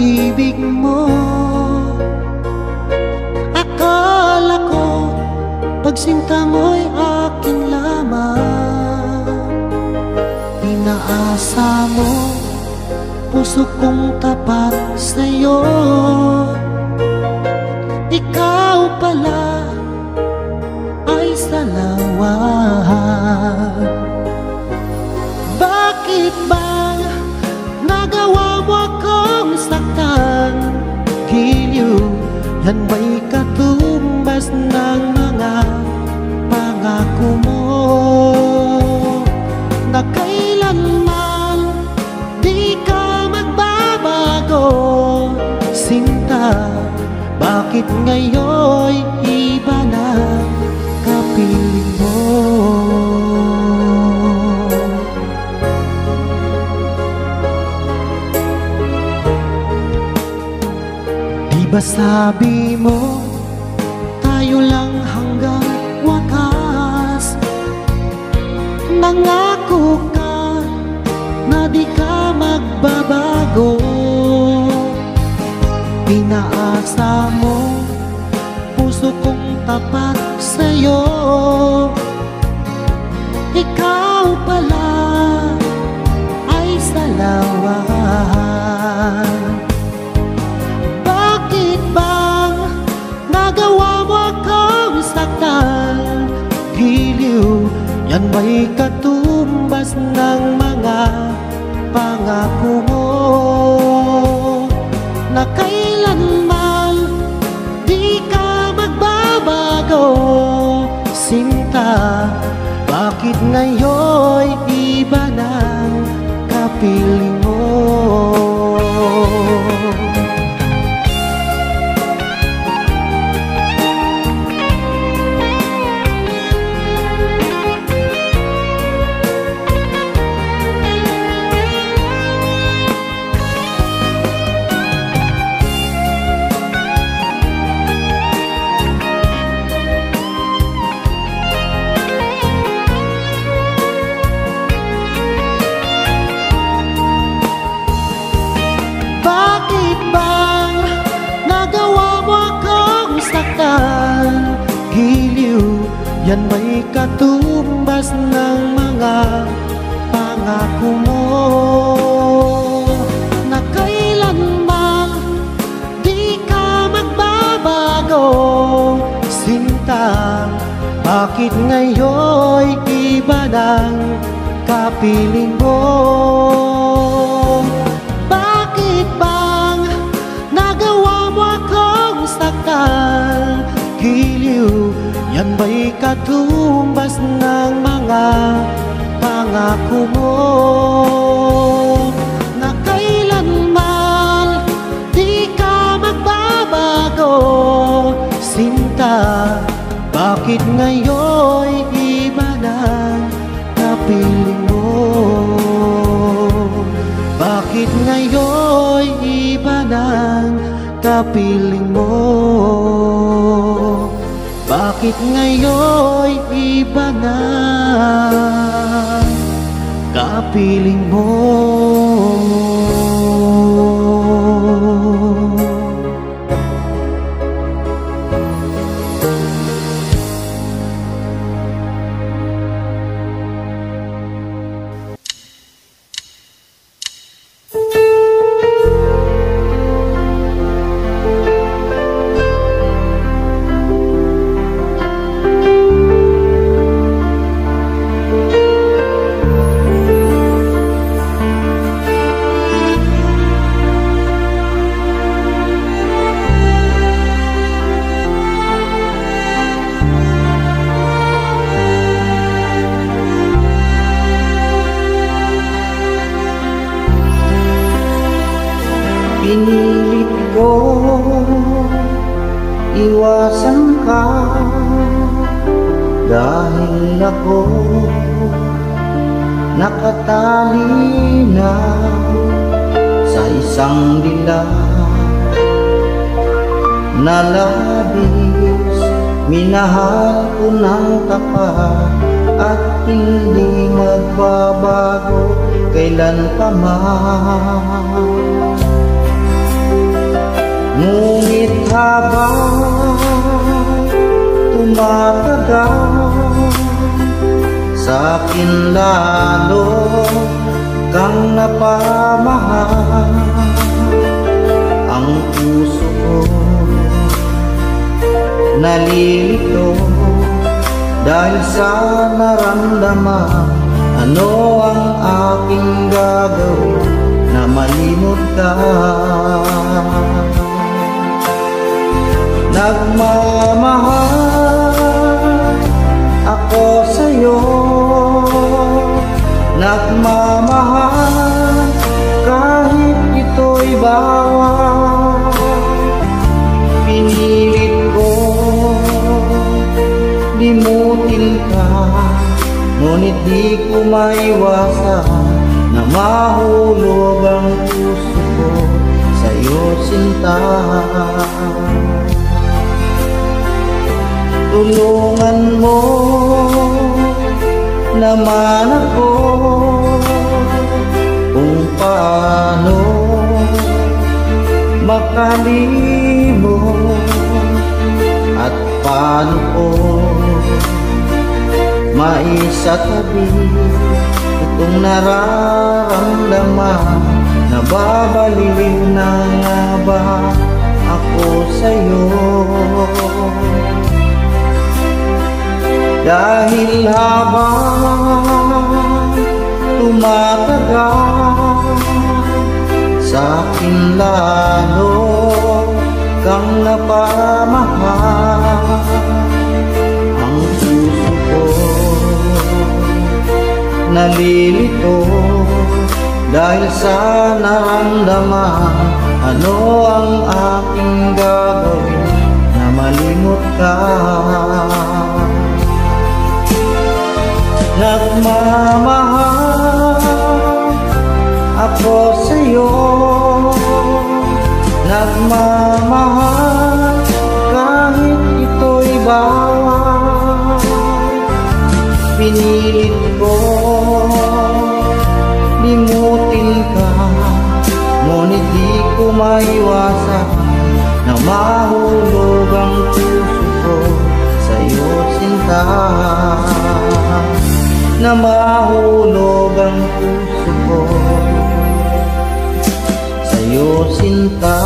pag-ibig mo. Akala ko pagsinta mo'y akin lamang. Inaasa mo puso kong tapat sa'yo. Ikaw pala ay salawan. Bakit ba nagawa mo akong saktan? Giliw, yan ba'y katumbas ng mga pangako mo? Na kailanman di ka magbabago, sinta. Bakit ngayon'y iba na kapiling mo? Di ba sabi mo tayo lang hanggang wakas? Nangako ka na di ka magbabago. Inaasa mo puso kong tapat sa'yo. Ikaw pala ay salawan. Bakit bang nagawa mo akong saktan? Giliw, yan ba'y katumbas ng mga pangako mo? Na kailanman di ka magbabago, sinta. Bakit ngayon'y iba ng kapiling mo? Bakit bang nagawa mo akong saktan? Giliw, yan ba'y katumbas ng mga pangako mo? Na kailanman di ka magbabago, sinta. Bakit ngayon'y iba ng kapiling mo? Bakit bang nagawa mo akong saktan? Giliw, yan ba'y katumbas ng mga pangako mo? Na kailanman di ka magbabago, sinta. Bakit ngayon'y iba ng kapiling mo? Bakit ngayon'y iba ng kapiling mo? Bakit ngayon'y iba ng kapiling mo? Pinilit ko iwasan ka dahil ako nakatali na sa isang dilag na labis. Minahal ko ng tapat at hindi magbabago kailan pa man. Ngunit habang tumatagal, sa'kin lalo kang napamahal. Ang puso ko nalilito dahil sa naramdaman. Ano ang aking gagawin na malimot ka? Nagmamahal ako sa'yo, nagmamahal kahit ito'y bawal. Pinilit ko limutin ka, ngunit di ko maiwasan na mahulog ang puso ko sa'yo, sinta. Tulungan mo naman ako kung paano makalimot at paano ko maisatabi itong nararamdaman. Nababaliw na nga ba ako sa'yo? Dahil habang tumatagal, sa'kin lalo kang napamahal. Ang puso ko nalilito dahil sa naramdaman. Ano ang aking gagawin na malimot ka? Nagmamahal ako sa'yo, nagmamahal kahit ito'y bawal. Pinilit ko limutin ka, ngunit di ko maiwasan na mahulog ang puso ko sa'yo, sinta. Na mahulog ang puso ko sa'yo, sinta.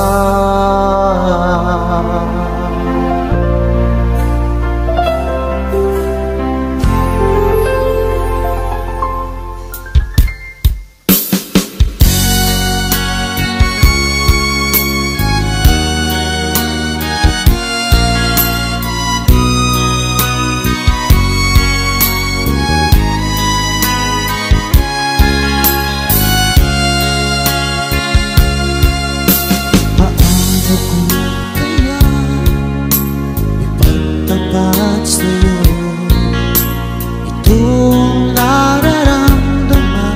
Ipagtapat sa'yo itong nararamdaman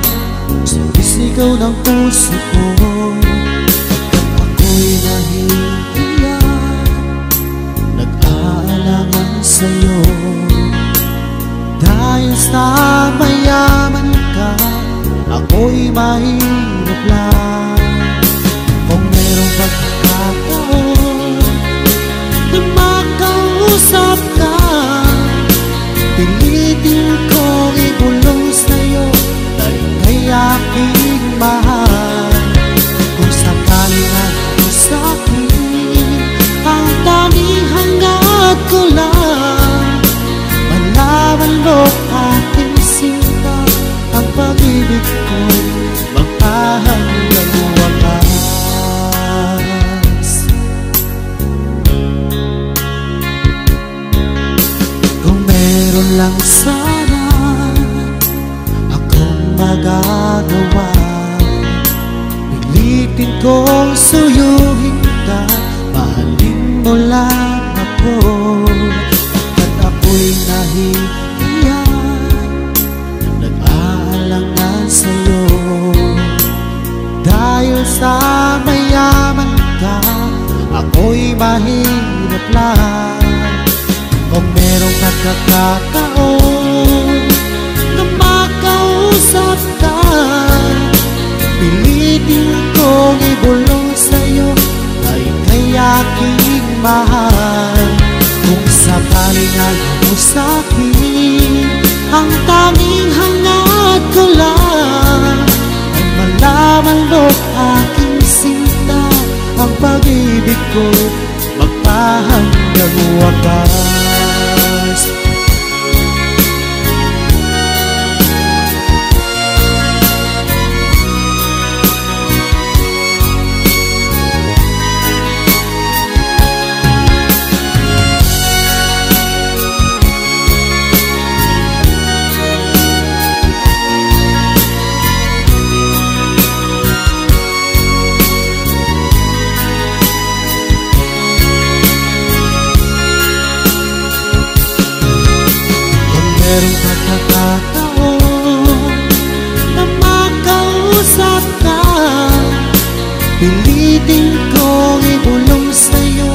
sa isigaw ng puso ko. Pagkat ako'y nahihiya, nag-aalangan sa'yo. Dahil sa mayaman ka, ako'y mahirap lang. Kung merong pagkakataon na makausap ka, pilitin kong ibulong sa'yo dahil kay aking mahal. Kung sakaling ako sa'kin, ang tanging hangad ko lang malaman mo aking sinta, ang pag-ibig ko'y magpahanggang wakas. Kung meron lang sana akong magagawa, pilitin kong suyuhin ka, mahalin mo lang ako. Pagkat ako'y nahihiya, nag-aalangan sa'yo. Dahil sa mayaman ka, ako'y mahirap lang. Kung merong pagkakataon na makausap ka, pilitin kong ibulong sa'yo ay kay ayaw mo sa'kin. Ang tanging hangad ko lang ay malaman mo aking sinta, ang pag-ibig ko magpahanggang wakas. Merong pagkakataon na makausap ka, pilitin kong ibulong sa'yo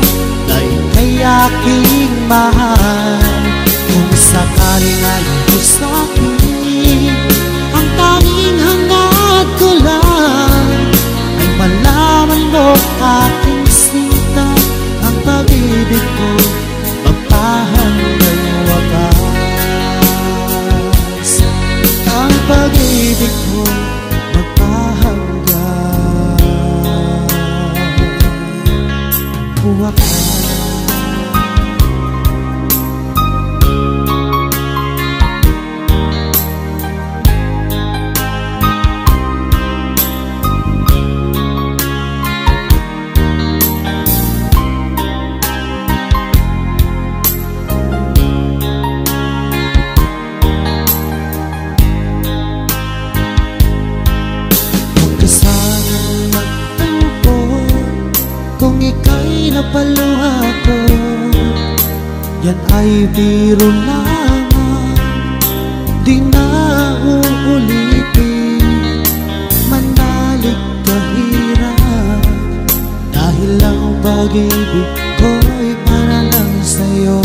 na ika'y aking mahal. Kung sakaling ayaw mo sa'kin, ang tanging hangad ko lang ay malaman mo aking sinta, ang pag-ibig ko magpahanggang wakas. Ang pag-ibig ko magpahanggang wakas. Kung ika'y napaluha ko, yan ay biro lamang, di na uulitin. Manalig kahirap, dahil ang pag-ibig ko'y para lang sa'yo.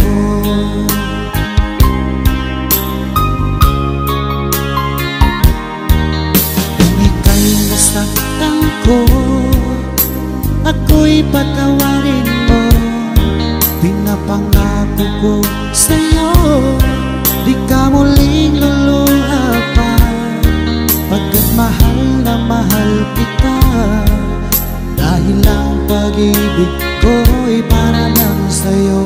Kung ika'y nasaktan ko, ako'y patawarin mo. Pinapangako ko sa'yo, di ka muling luluha pa, pagkat mahal na mahal kita, dahil ang pag-ibig ko'y para lang sa'yo.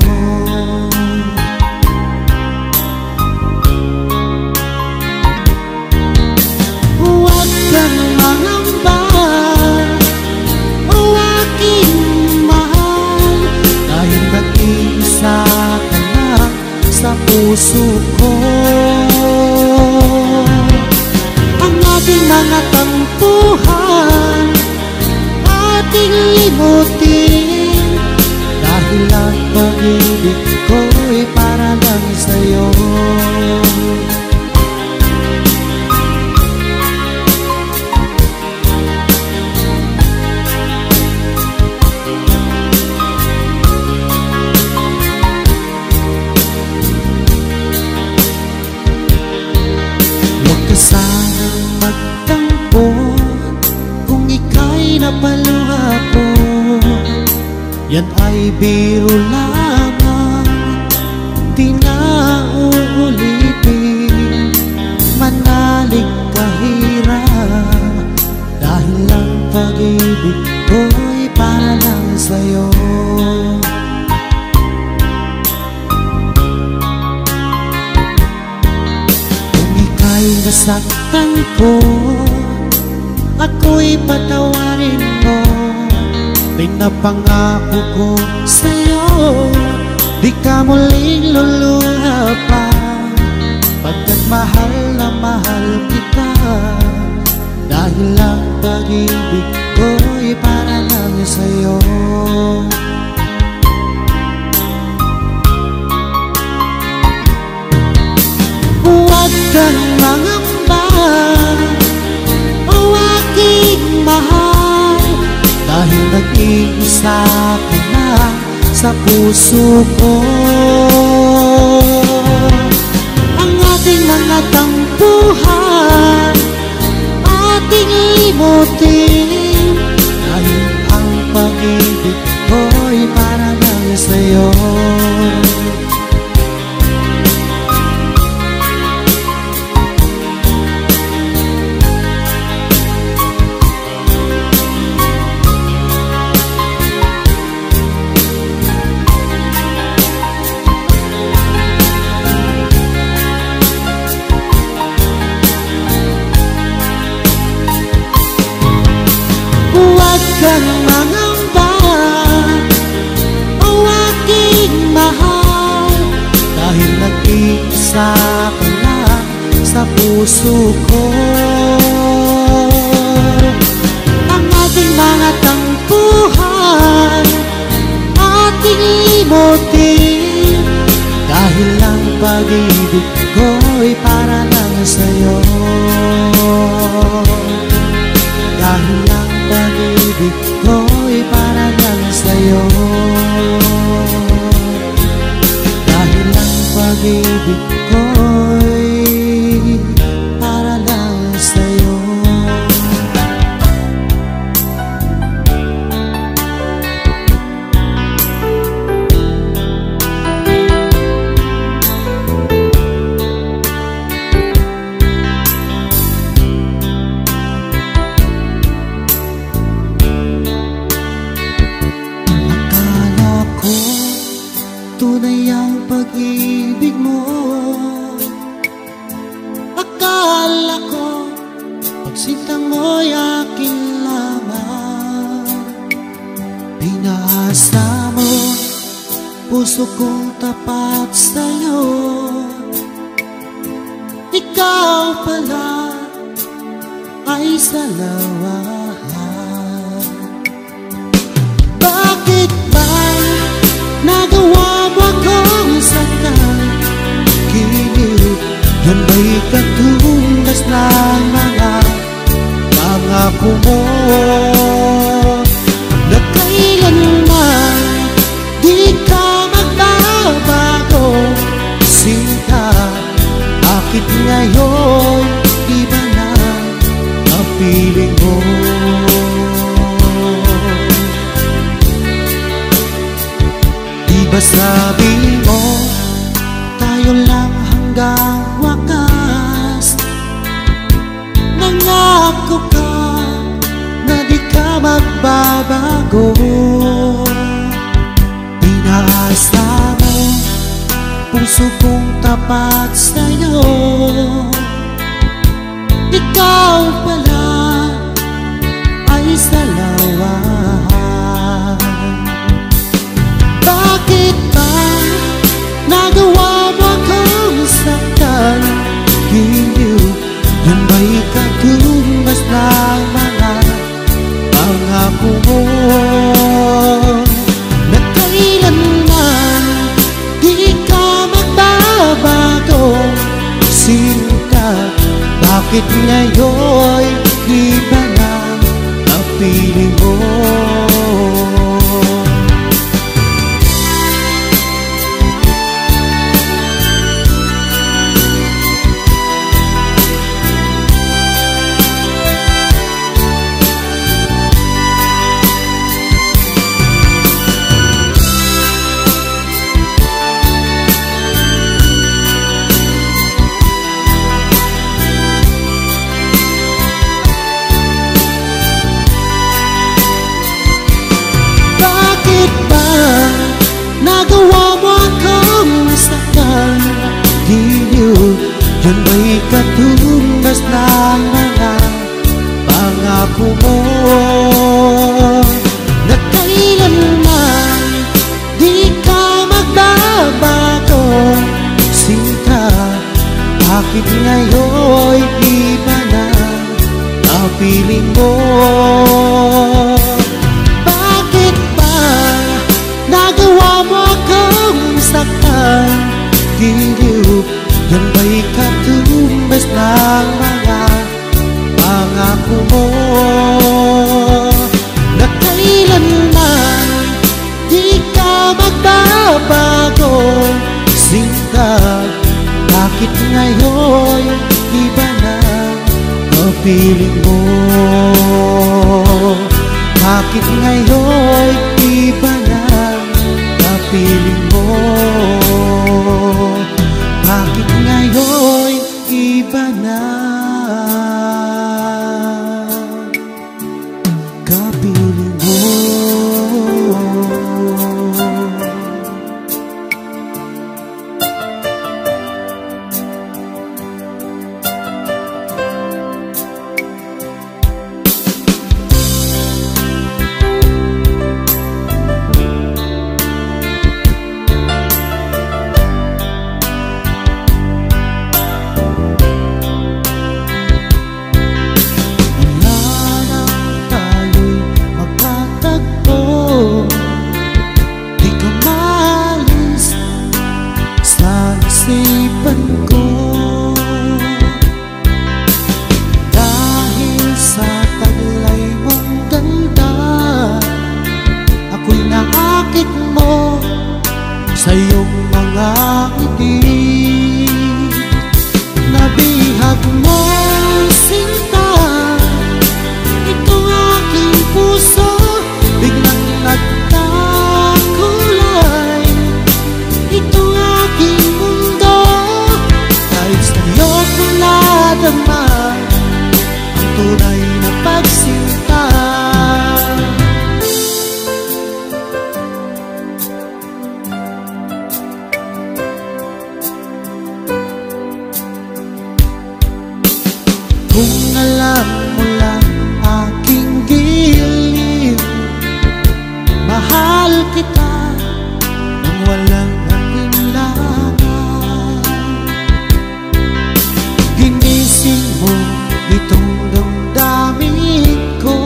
Huwag kang mangamba, nag-iisa ka lang sa puso ko. Ang ating mga tampuhan ating limutin, dahil ang pag-ibig ko'y para lang sa'yo. Sanang magtampo kung ika'y napaluha ko, yan ay biro lamang, di na uulitin. Manalig kahirap, dahil ang pag-ibig ko'y para lang sa'yo. Nasaktan ko, ako'y patawarin mo. Pinapangako ko sa'yo, di ka muling luluha pa, pagkat mahal na mahal kita, dahil ang pag-ibig ko'y para lang sa'yo. Huwag kang mangamba, o aking mahal, dahil nag-iisa ka na sa puso ko. Ang ating mga tampuhan ating limutin, dahil ang pag-ibig ko'y para lang sa'yo. Huwag kang mangamba, o aking mahal, dahil nag-iisa ka lang sa puso ko. Ang ating mga tampuhan, ating limutin, dahil ang pag-ibig ko'y para lang sa'yo. Dahil ang pag-ibig ko'y para lang sa'yo. Dahil ang pag-ibig ko'y para lang sa'yo. Tunay ang pag-ibig mo. Akala ko pagsinta mo'y akin lamang. Pinaasa mo puso kong tapat sa'yo. Ikaw pala ay salawahan. Bakit ba nagawa mo akong saktan? Giliw, yan ba'y katumbas ng mga pangako mo? Na kailanman di ka magbabago. Sinta, bakit ngayon iba na ang piling mo? Diba sabi mo, tayo lang hanggang wakas? Nangako ka na di ka magbabago. Pinaasa mo puso kong tapat sa'yo. Ikaw pala ay salawahan. Bakit ba nagawa mo akong saktan? Giliw, yan ba'y katumbas ng mga pangako mo? Na kailanman di ka magbabago. Sinta, bakit ngayon iba na ang piling mo? Nagawa mo akong saktan? Giliw, yan ba'y katumbas ng mga pangako mo? Na kailanman di ka magbabago. Sinta, bakit ngayon iba na ang piling mo? Bakit ba nagawa mo akong saktan? Giliw, yan ba'y katumbas ng mga pangako mo? Na kailanman di ka magbabago. Sinta, bakit ngayon iba na ang piling mo? Bakit ngayon iba na ang piling mo? Bakit ngayon iba na kapiling mo? kung alam mo lang aking giliw, mahal kita nang walang alinlangan. Ginising mo itong damdamin ko,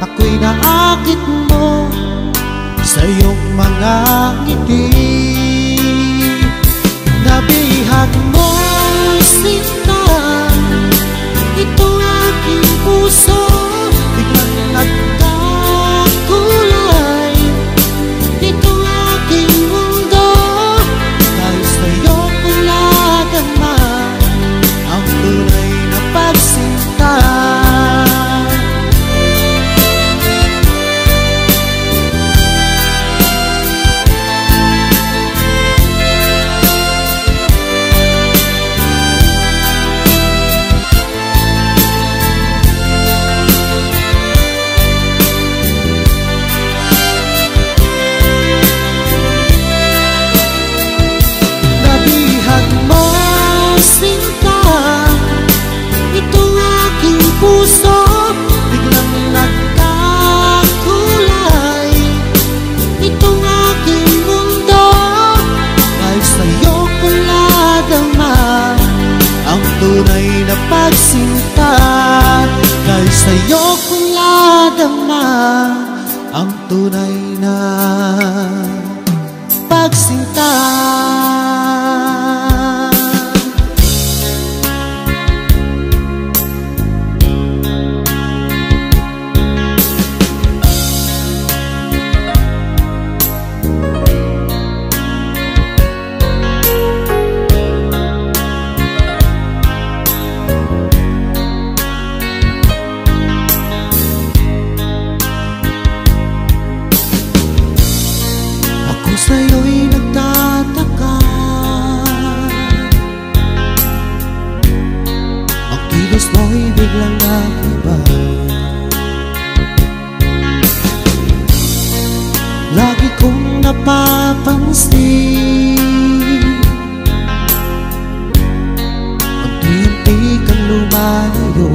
ako'y naakit mo sa iyong mga ngiti. Nabihag mo sinta itong aking puso, biglang nagkakulay itong aking mundo. Dahil sa'yo ko nadama ang tunay na pagsinta. Puso, biglang nagkakulay itong aking mundo. Dahil sa'yo ko nadama ang tunay na pagsinta. Dahil sa'yo ko nadama ang tunay na pagsinta. Sa'yo'y nagtataka, ang kilos mo'y biglang nag-iba. Lagi kong napapansin, unti-unti kang lumalayo.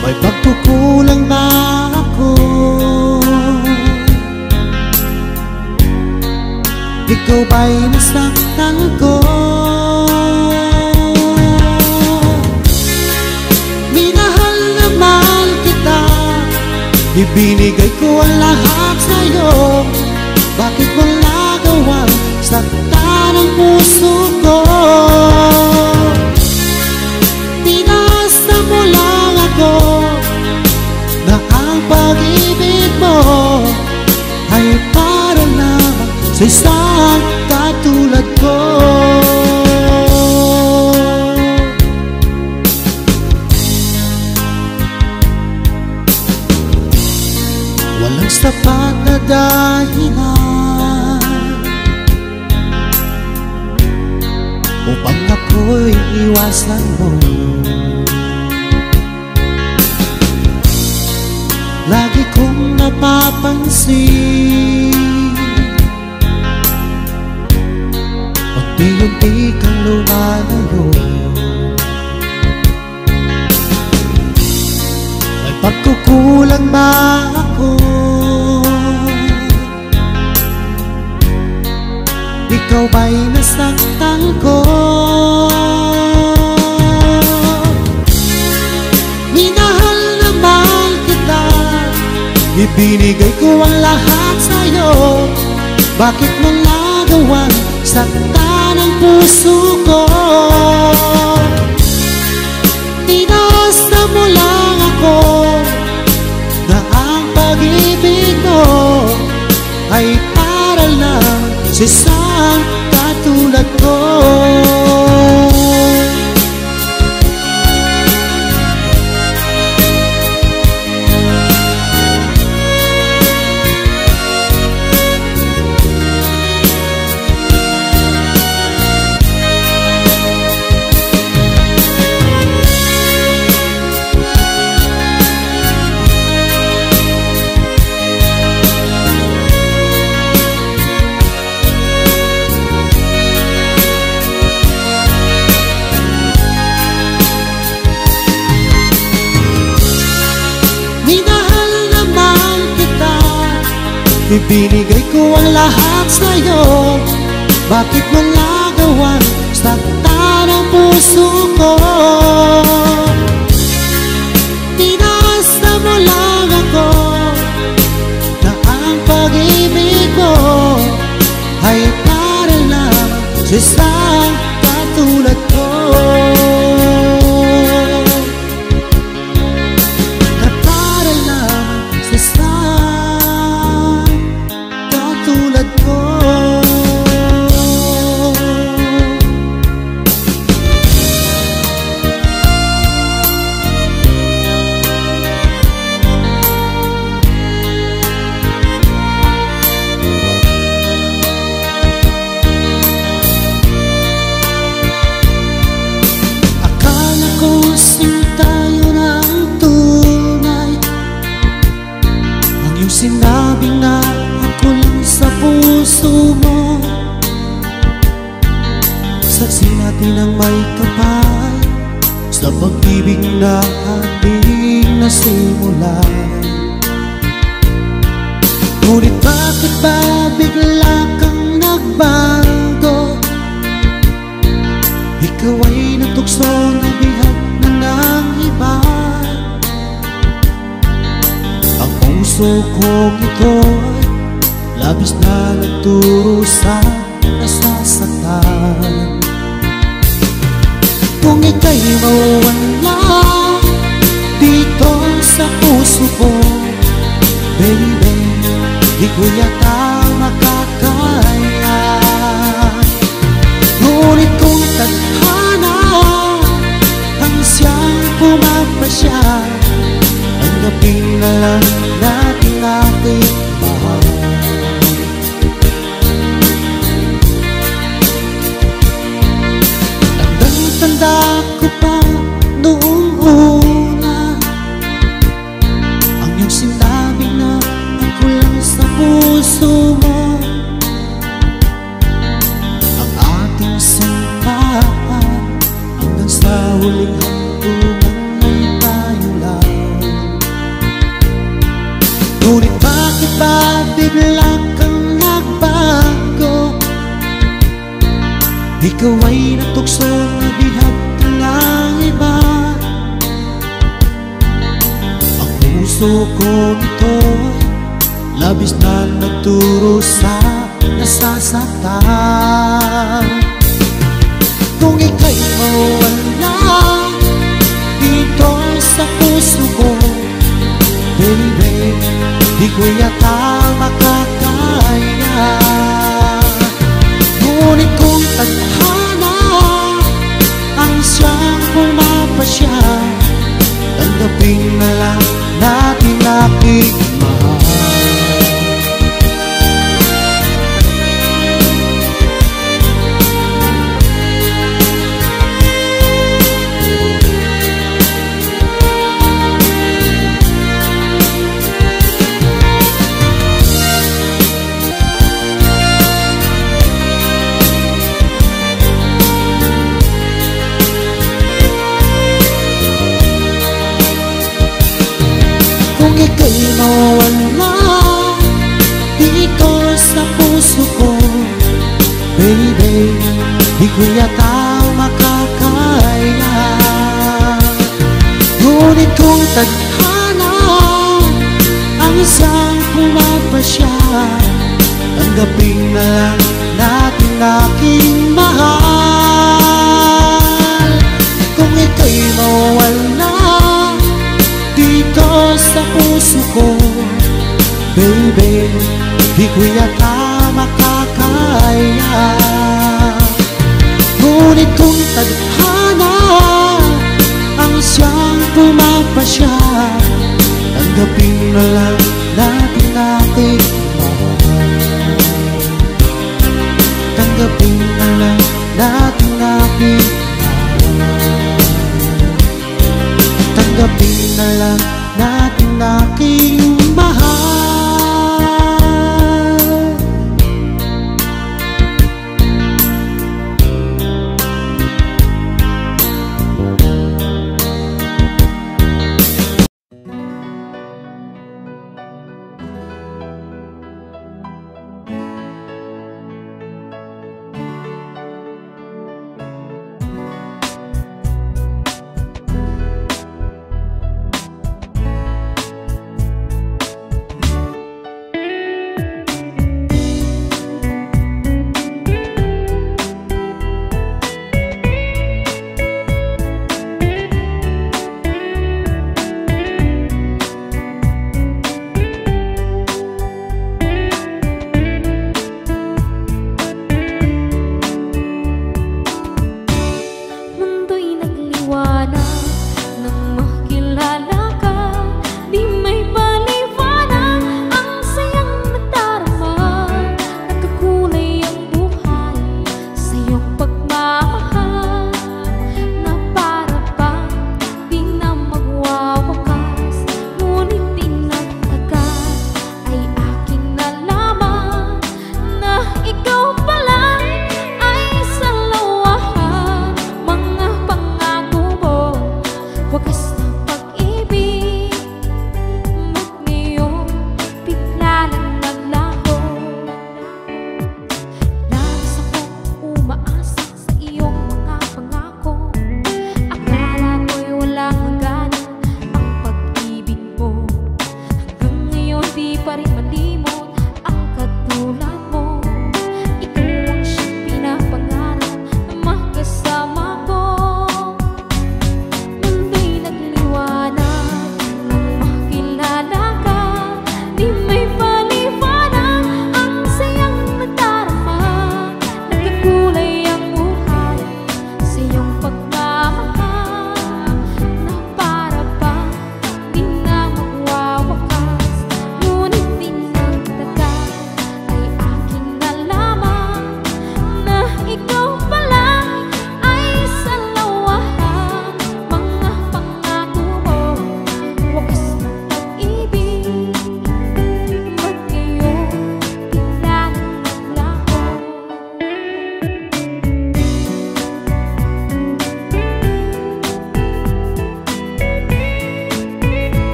May pagkukulang ba ako? Ikaw ba'y nasaktan ko? Minahal na mahal kita, ibinigay ko ang lahat sa'yo. Bakit mo nagawang saktan ang puso ko? Pinasa mo lang ako na ang pag-ibig mo ay para lamang sa isang katulad ko. Walang sapat na dahilan upang ako'y iwasan mo. Lagi kong napapansin, unti-unti kang lumalayo. May pagkukulang ba ako? Ikaw ba'y nasaktan ko? Minahal na mahal kita, ibinigay ko ang lahat sa'yo. Bakit mo nagawang saktan ang puso ko? Tinasa mo lang ako na ang pag-ibig mo ay para lang sa isang katulad ko. Ibinigay ko ang lahat sa'yo, bakit mo nagawang saktan ang puso ko? Tinasa mo lang ako na ang pag-ibig mo ay para lang sa isang katulad ko. Na para lang sa isang katulad ko. Sinabing na ako lang sa puso mo, saksi natin ang may kapal sa pag-ibig na ating nasimulan. Ngunit bakit ba bigla kang nagbago? Ikaw ay natukso na bihag na ng iba. Ang puso kong ito'y labis na nagturo sa nasasaktan. Kung ika'y mawala dito sa puso ko, baby, di ko yata makakaya. Ngunit kung tadhana ang siyang pumapasya, tanggapin na lang natin ating mahal. Tandang-tanda ko pa noong una ang iyong sinabi na ako lang sa puso mo. Ang ating simpahan hanggang sa huling hantungan ay tayo lang. Ngunit bakit ba bigla kang nagbago? Ikaw ay natukso na bihag ng iba. Ang puso ko ito'y labis na nagturo sa nasasaktan. Kung ika'y mawala dito sa puso ko, baby, di ko yata makakaya. Ngunit kung tadhana ang siyang pumapasya, tanggapin na lang natin aking mahal. Kung ika'y mawala dito sa puso ko, baby, di ko yata makakaya. Ngunit kung tadhana ang isang pumapasya, tanggapin na lang natin aking mahal. Kung ika'y mawala dito sa puso ko, baby, di ko yata makakaya. Ngunit kung tadhana ang siyang pumapasya, tanggapin na lang natin ating mahal. Tanggapin na lang natin ating mahal. Tanggapin na lang natin aking mahal.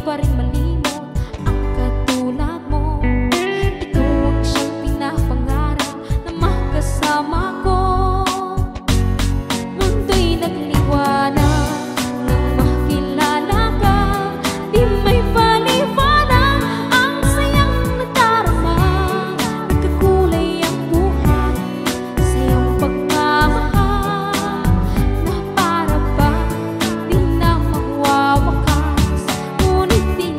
pa rin malimot ang katulad mo. Ikaw ang siyang pinapangarap na makasama ko. Mundo'y nagliwanag nang makilala ka. Di may paliwanag ang sayang nadarama. Nagkakulay ang buhay sa iyong pagmamahal, na para ba di na magwawakas. Ngunit di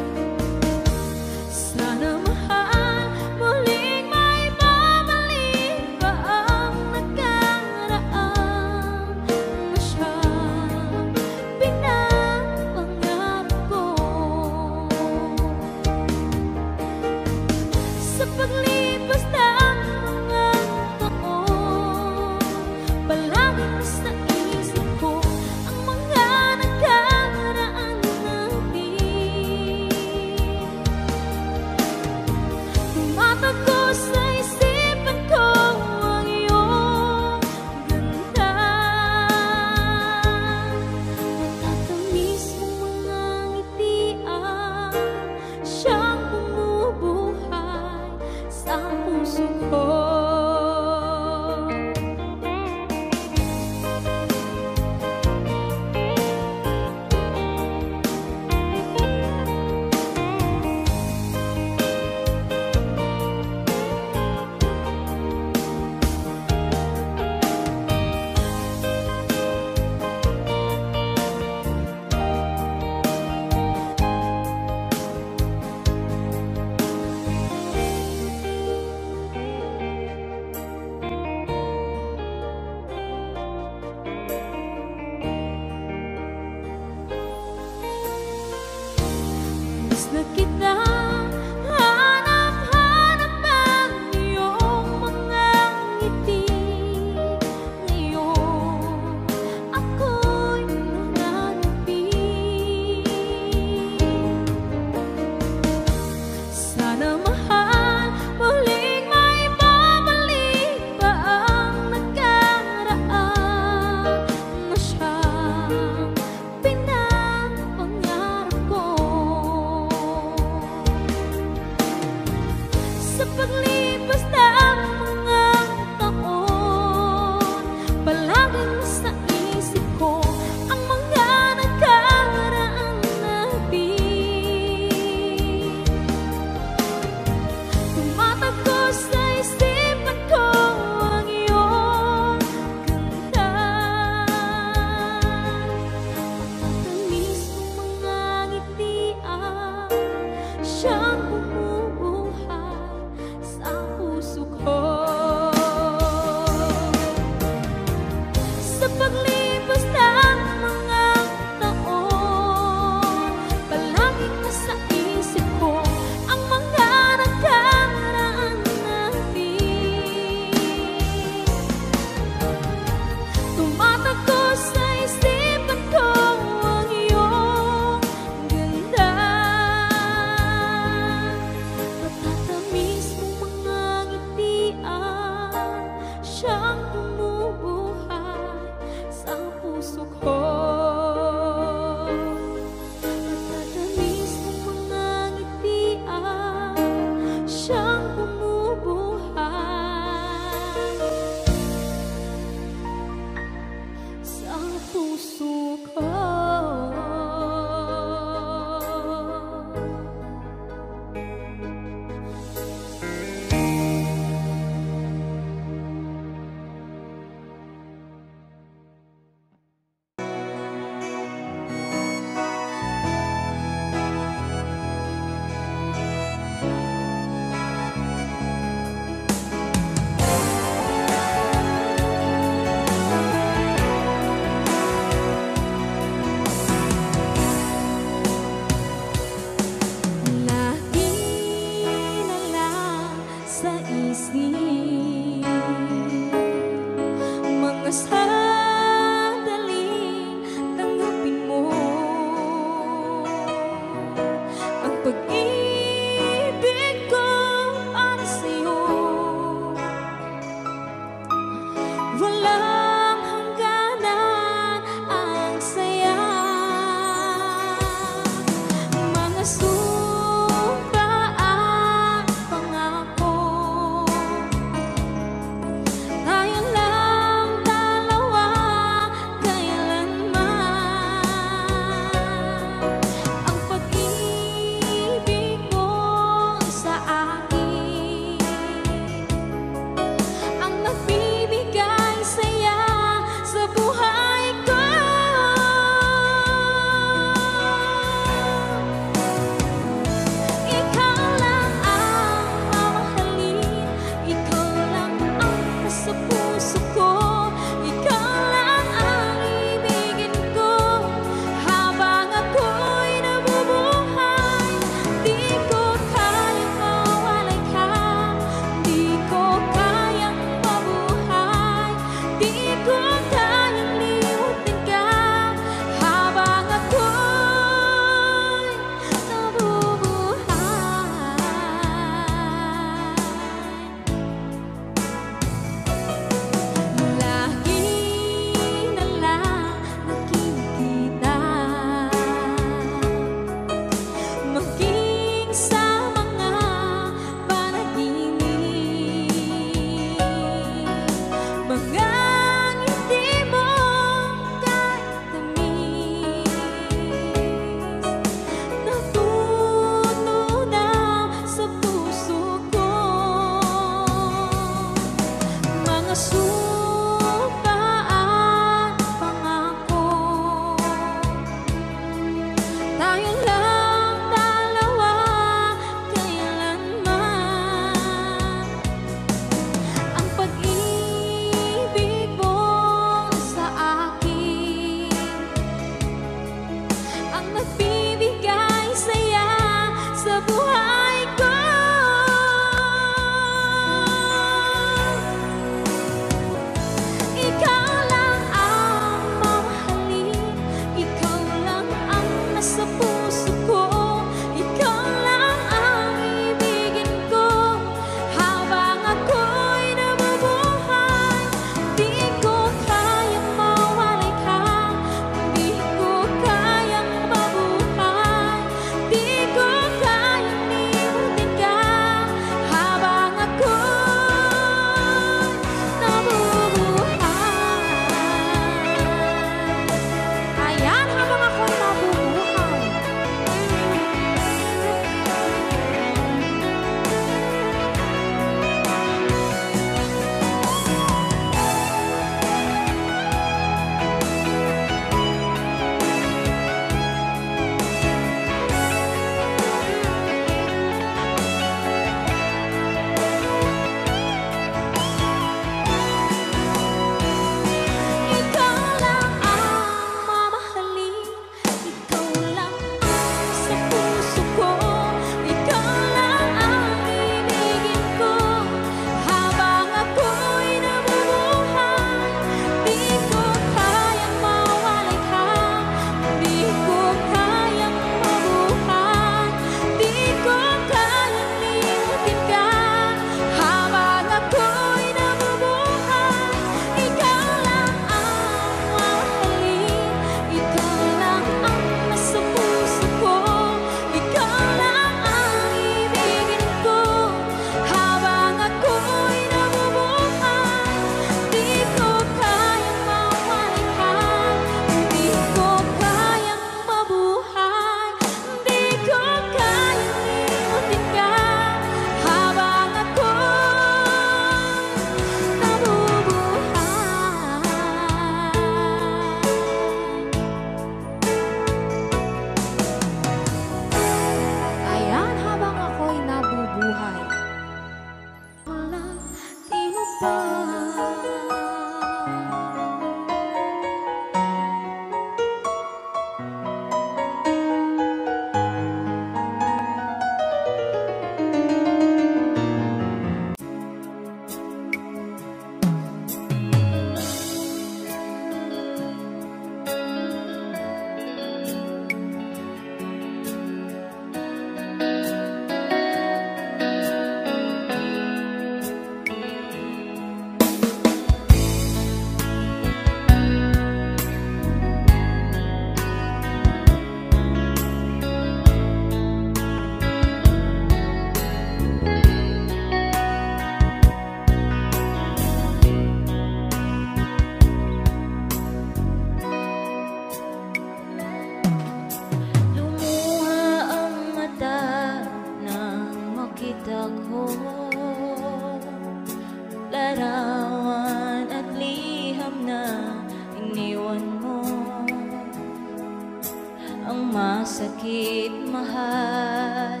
sakit, mahal.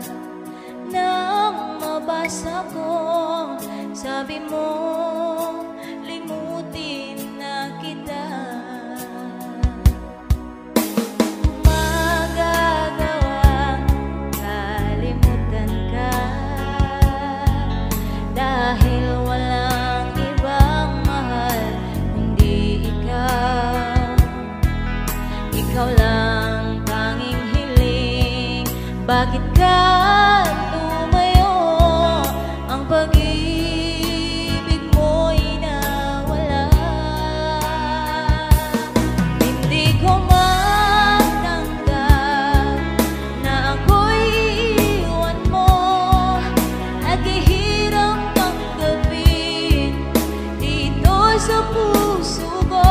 Nang mabasa ko, sabi mo, limutin na kita. Magagawang kalimutan ka, dahil walang ibang mahal kundi ikaw. Ikaw lang tanging hiling, bakit ka tumayo? Ang pag-ibig mo'y nawala. Hindi ko matanggap na ako'y iwan mo, at kahirap tanggapin dito sa puso ko.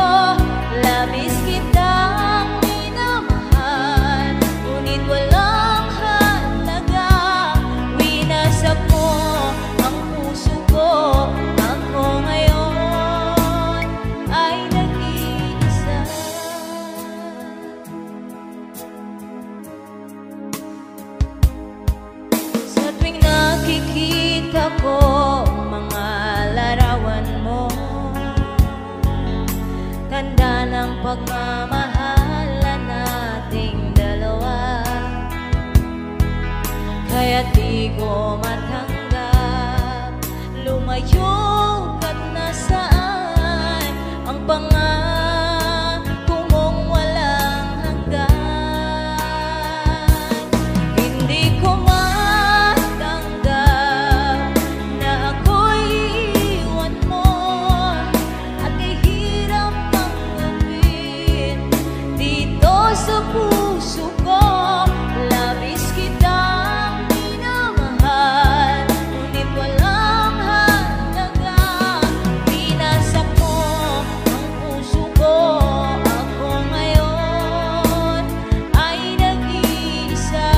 Labis kitang minamahal, ngunit walang halaga. Winasak mo ang puso ko. Ako ngayon ay nag-iisa. Sa tuwing nakikita ko mga larawan mo, tanda ng pagmamahalan nating dalawa. Kaya di ko matanggap, lumayo ka't nasaan ang pangako mong walang hanggan. Hindi ko matanggap na ako'y iwan mo, at kahirap tanggapin dito sa puso ko. Labis kitang minamahal, ngunit walang halaga. Winasak mo ang puso ko. Ako ngayon ay nag-iisa.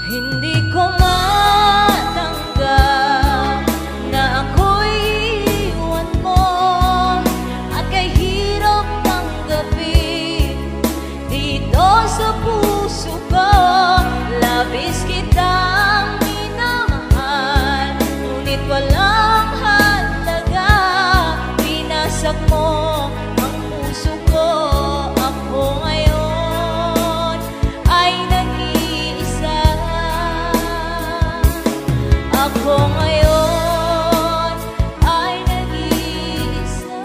Hindi ko matanggap na ako'y iwan mo, at kahirap tanggapin dito sa puso ko. Labis kitang minamahal, ngunit walang halaga. Winasak mo ang puso ko. Ako ngayon ay nag-iisa. Ako ngayon ay nag-iisa.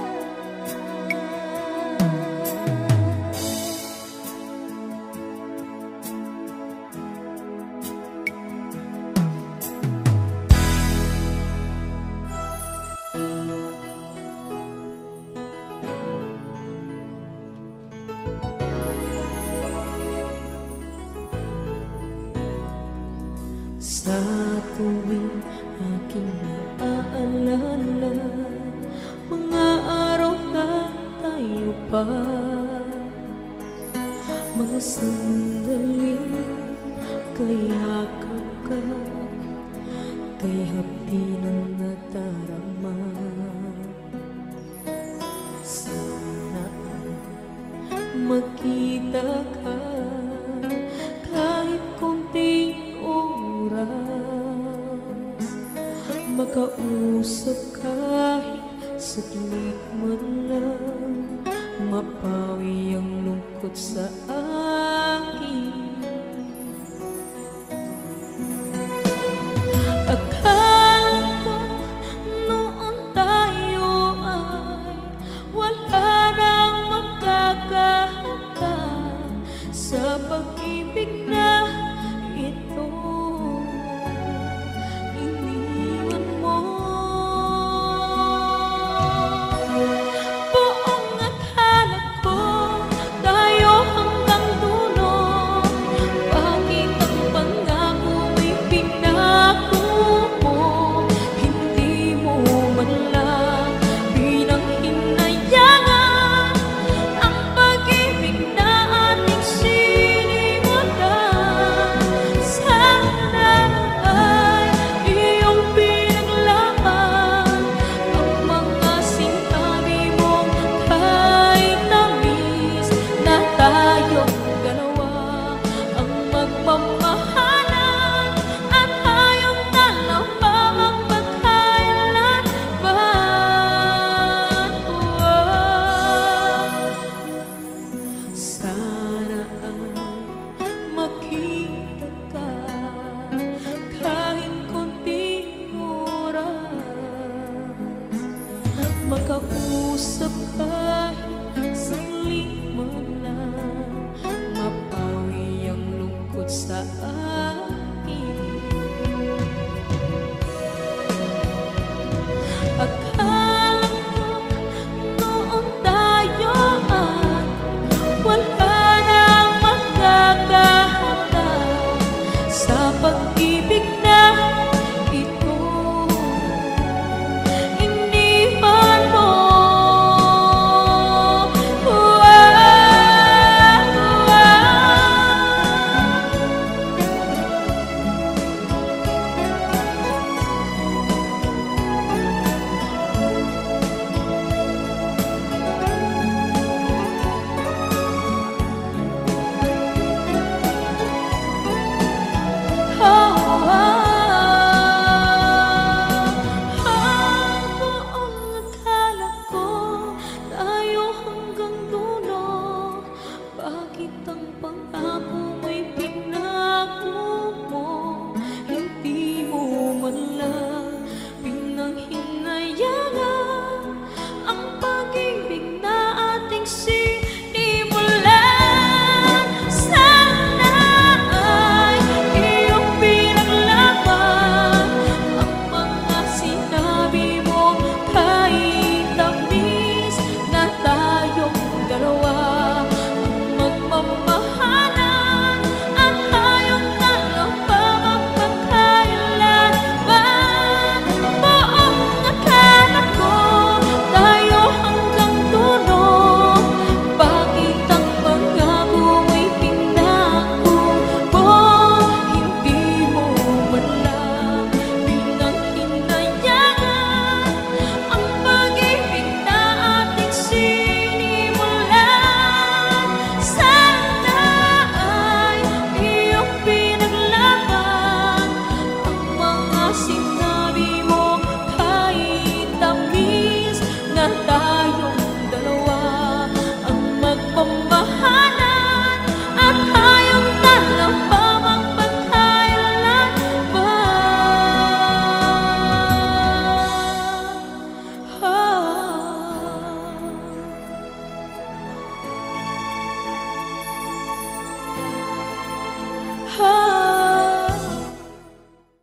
Sa tuwing aking naaalala mga araw na tayo pa, mga sandaling kayakap ka, kay hapdi ng nadarama. Sana magkita ka kahit konting oras, makausap kahit saglit man lang, mapawi ang lungkot sa